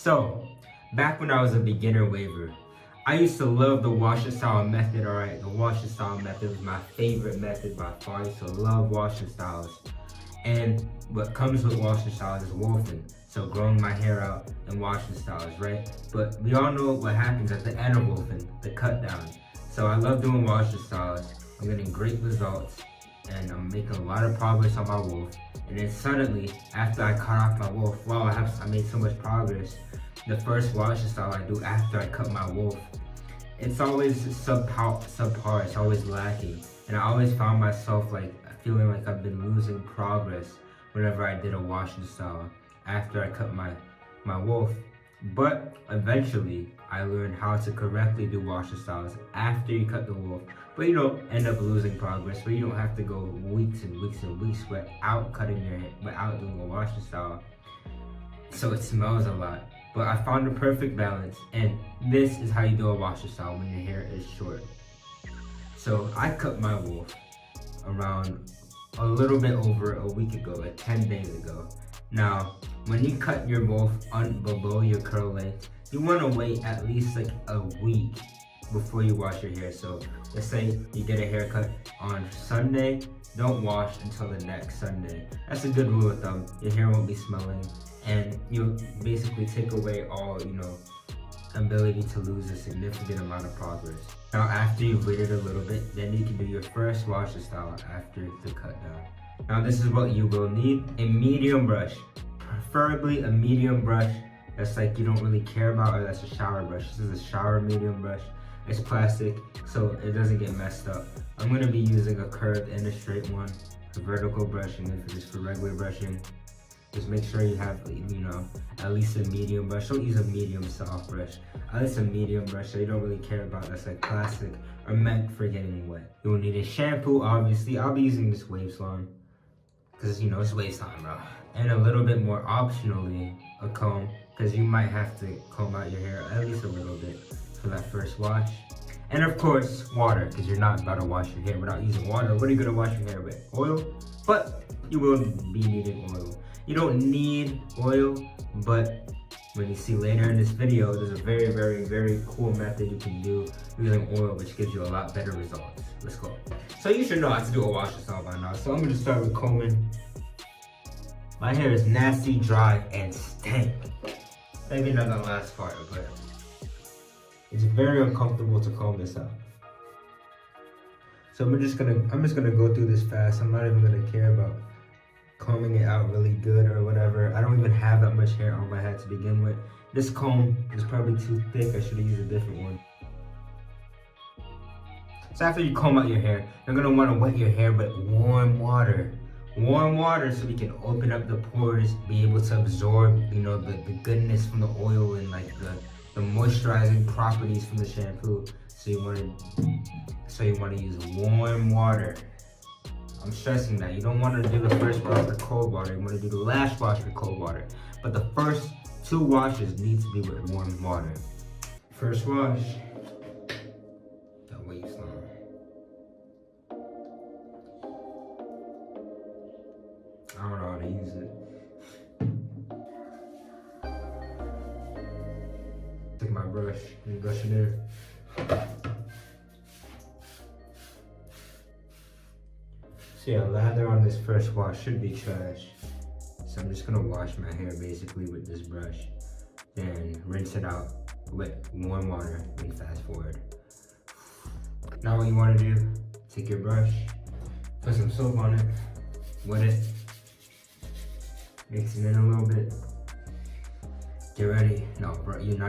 So, back when I was a beginner waver, I used to love the wash and style method, alright? The wash and style method was my favorite method by far. I used to love wash and styles. And what comes with wash and styles is wolfing. So growing my hair out and washing styles, right? But we all know what happens at the end of wolfing, the cut down. So I love doing wash and styles. I'm getting great results and I'm making a lot of progress on my wolf. And then suddenly, after I cut off my wolf, wow, I made so much progress. The first wash and style I do after I cut my wolf, it's always subpar, it's always lacking. And I always found myself like feeling like I've been losing progress whenever I did a wash and style after I cut my wolf. But eventually I learned how to correctly do wash and styles after you cut the wolf, but you don't end up losing progress, but you don't have to go weeks and weeks and weeks without cutting your hair, without doing a wash and style, so it smells a lot. But I found the perfect balance, and this is how you do a wash and style when your hair is short. So I cut my wolf around a little bit over a week ago, like 10 days ago. Now, when you cut your wolf below your curl length, you want to wait at least like a week before you wash your hair. So let's say you get a haircut on Sunday, don't wash until the next Sunday. That's a good rule of thumb. Your hair won't be smelling and you'll basically take away all, ability to lose a significant amount of progress. Now after you've waited a little bit, then you can do your first wash and style after the cut down. Now this is what you will need: a medium brush, preferably a medium brush that's like you don't really care about, or that's a shower brush. This is a shower medium brush. It's plastic, so it doesn't get messed up. I'm gonna be using a curved and a straight one for vertical brushing, and for just for regular brushing. Just make sure you have, at least a medium brush. Don't use a medium soft brush. At least a medium brush that you don't really care about, that's like plastic or meant for getting wet. You will need a shampoo, obviously. I'll be using this Wave Salon because, it's waste time, bro. And a little bit more optionally, a comb, because you might have to comb out your hair at least a little bit for that first wash. And of course, water, because you're not about to wash your hair without using water. What are you gonna wash your hair with? Oil? But you will be needing oil. You don't need oil, but when you see later in this video, there's a very, very, very cool method you can do using oil, which gives you a lot better results. Let's go. So you should know how to do a wash and style by now. So I'm gonna start with combing. My hair is nasty, dry, and stank. Maybe not the last part, but it's very uncomfortable to comb this out. So I'm just gonna go through this fast. I'm not even gonna care about combing it out really good or whatever. I don't even have that much hair on my head to begin with. This comb is probably too thick. I should have used a different one. So after you comb out your hair, you're gonna wanna wet your hair with warm water. Warm water so we can open up the pores, be able to absorb, the goodness from the oil and like the moisturizing properties from the shampoo. So you wanna use warm water. I'm stressing that. You don't want to do the first wash with cold water. You want to do the last wash with cold water. But the first 2 washes need to be with warm water. First wash. The Wave Salon. I don't know how to use it. Take my brush and brush it in. So yeah, lather on this first wash should be trash. So I'm just gonna wash my hair basically with this brush, then rinse it out with warm water and fast forward. Now what you wanna do, take your brush, put some soap on it, wet it, mix it in a little bit, get ready. Now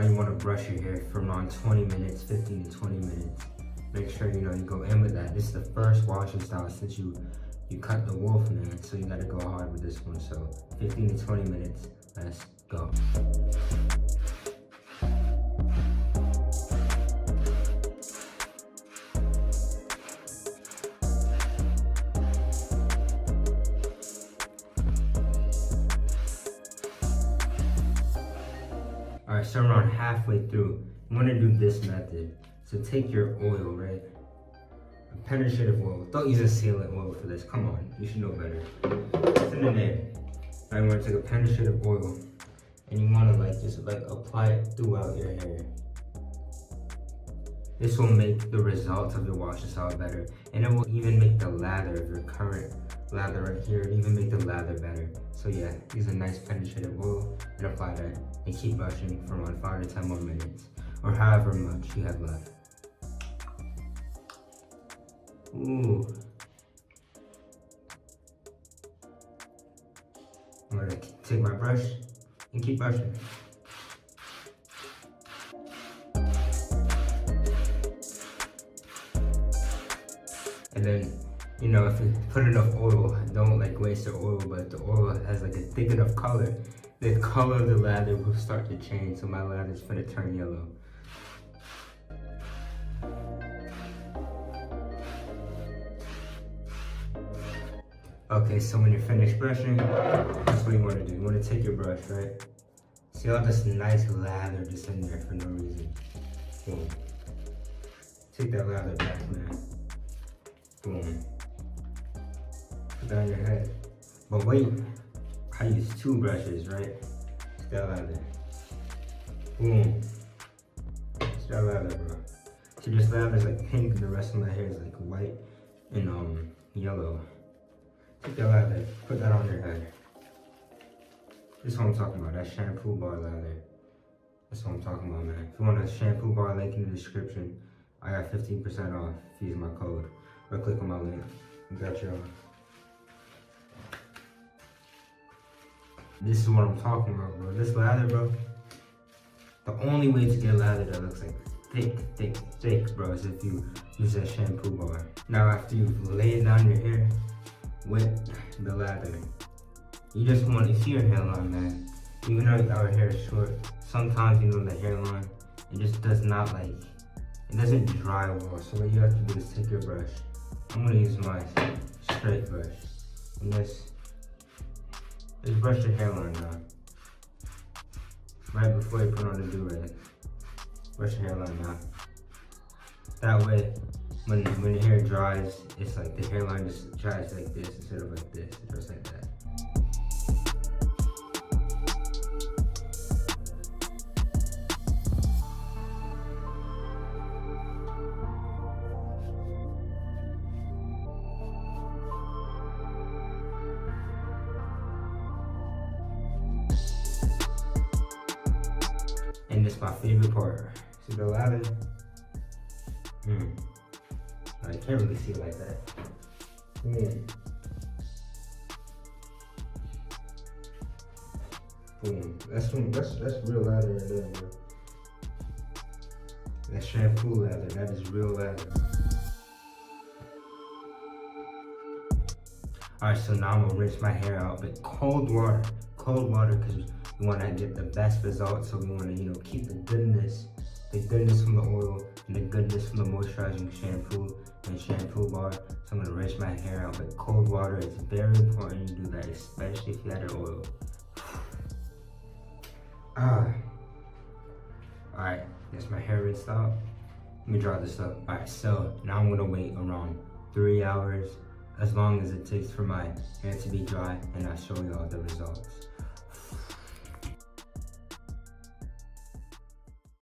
you wanna brush your hair for around 20 minutes, 15 to 20 minutes. Make sure you go in with that. This is the first washing style since you cut the wolf, man. So you gotta go hard with this one. So 15 to 20 minutes. Let's go. All right, so around halfway through, I'm gonna do this method. So take your oil, right? A penetrative oil. Don't use a sealant oil for this. Come on, you should know better. It's in the name. Now you want to take a penetrative oil and you want to like just like apply it throughout your hair. This will make the results of your wash and style better, and it will even make the lather of your current lather right here, and even make the lather better. So yeah, use a nice penetrative oil and apply that, and keep brushing for around 5 to 10 more minutes, or however much you have left. Ooh. I'm gonna take my brush and keep brushing. And then, you know, if you put enough oil, don't like waste the oil, but if the oil has like a thick enough color, the color of the lather will start to change. So my lather's gonna turn yellow. Okay, so when you're finished brushing, that's what you want to do. You want to take your brush, right? See all this nice lather just in there for no reason. Boom. Take that lather back, man. Boom. Put that on your head. But wait, I use 2 brushes, right? Take that lather. Boom. It's that lather, bro. See, this lather is like pink and the rest of my hair is like white and yellow. Take that lather, put that on your head. This is what I'm talking about, that shampoo bar lather. That's what I'm talking about, man. If you want a shampoo bar, link in the description. I got 15% off if you use my code. Or click on my link. You got y'all. This is what I'm talking about, bro. This lather, bro. The only way to get lather that looks like thick, bro, is if you use that shampoo bar. Now, after you've laid down your hair with the lather, you just want to see your hairline, man. Even though our hair is short, sometimes, you know, the hairline, it just does not like, it doesn't dry well. So what you have to do is take your brush. I'm gonna use my straight brush. And just brush your hairline down. Right before you put on the do-rag. Brush your hairline down. That way, when your hair dries, it's like the hairline just dries like this instead of like this. It goes like that. And this is my favorite part. See the lather? I can't really see it like that. Boom. That's real lather right there, bro. That shampoo lather, that is real lather. Alright, so now I'm gonna rinse my hair out with cold water. Cold water, because we want to get the best results. So we want to, you know, keep the goodness from the oil and the goodness from the moisturizing shampoo and shampoo bar. So I'm gonna rinse my hair out with cold water. It's very important you do that, especially if you add oil. Alright, that's my hair rinsed out. Let me dry this up. Alright, so now I'm gonna wait around 3 hours, as long as it takes for my hair to be dry, and I'll show you all the results.